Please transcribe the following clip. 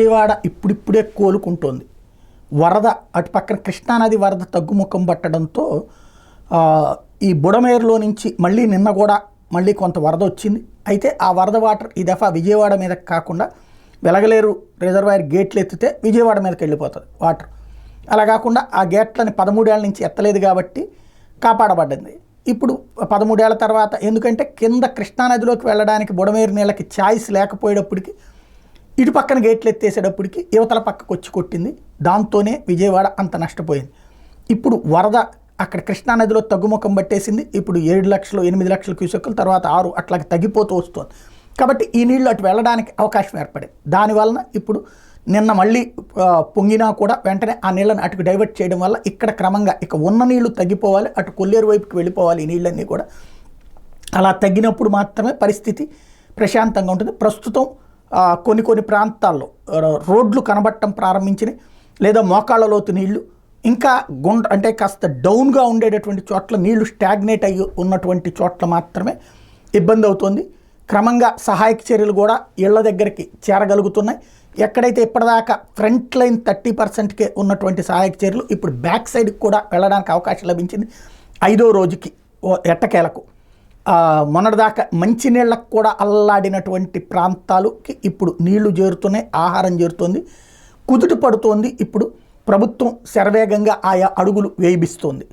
విజయవాడ ఇప్పుడిప్పుడే కోలుకుంటోంది. వరద అటు పక్కన కృష్ణానది వరద తగ్గుముఖం పట్టడంతో ఈ బుడమేరులో నుంచి మళ్ళీ నిన్న కూడా మళ్ళీ కొంత వరద వచ్చింది. అయితే ఆ వరద వాటర్ ఈ దఫా విజయవాడ మీదకి కాకుండా వెలగలేరు రిజర్వాయర్ గేట్లు ఎత్తితే విజయవాడ మీదకి వెళ్ళిపోతుంది వాటర్. అలా కాకుండా ఆ గేట్లని 13 ఏళ్ల నుంచి ఎత్తలేదు కాబట్టి కాపాడబడ్డింది. ఇప్పుడు 13 ఏళ్ల తర్వాత ఎందుకంటే కింద కృష్ణానదిలోకి వెళ్ళడానికి బుడమేరు నీళ్ళకి ఛాయిస్ లేకపోయేటప్పటికి ఇటు పక్కన గేట్లు ఎత్తేసేటప్పటికి యువతల పక్కకు వచ్చి కొట్టింది. దాంతోనే విజయవాడ అంత నష్టపోయింది. ఇప్పుడు వరద అక్కడ కృష్ణానదిలో తగ్గుముఖం పట్టేసింది. ఇప్పుడు 7 లక్షలు 8 లక్షల క్యూసెక్కులు తర్వాత 6 అట్లాగే తగ్గిపోతూ వస్తుంది. కాబట్టి ఈ నీళ్లు అటు వెళ్ళడానికి అవకాశం ఏర్పడింది. దానివలన ఇప్పుడు నిన్న మళ్ళీ పొంగినా కూడా వెంటనే ఆ నీళ్ళని అటుకు డైవర్ట్ చేయడం వల్ల ఇక్కడ క్రమంగా ఇక ఉన్న నీళ్లు తగ్గిపోవాలి, అటు కొల్లేరు వైపుకి వెళ్ళిపోవాలి ఈ నీళ్ళన్నీ కూడా. అలా తగ్గినప్పుడు మాత్రమే పరిస్థితి ప్రశాంతంగా ఉంటుంది. ప్రస్తుతం కొన్ని ప్రాంతాల్లో రోడ్లు కనబడటం ప్రారంభించినాయి, లేదా మోకాళ్ళ లోతు నీళ్లు ఇంకా అంటే కాస్త డౌన్గా ఉండేటటువంటి చోట్ల నీళ్లు స్టాగ్నేట్ అయ్యి ఉన్నటువంటి చోట్ల మాత్రమే ఇబ్బంది అవుతుంది. క్రమంగా సహాయక చర్యలు కూడా ఇళ్ల దగ్గరికి చేరగలుగుతున్నాయి. ఎక్కడైతే ఇప్పటిదాకా ఫ్రంట్ లైన్ 30%కే ఉన్నటువంటి సహాయక చర్యలు ఇప్పుడు బ్యాక్ సైడ్కి కూడా వెళ్ళడానికి అవకాశం లభించింది. 5వ రోజుకి ఎట్టకేలకు మొన్నటిదాకా మంచినీళ్ళకు కూడా అల్లాడినటువంటి ప్రాంతాలకి ఇప్పుడు నీళ్లు చేరుతున్నాయి, ఆహారం చేరుతోంది, కుదుట పడుతోంది. ఇప్పుడు ప్రభుత్వం శరవేగంగా ఆయా అడుగులు వేయిస్తోంది.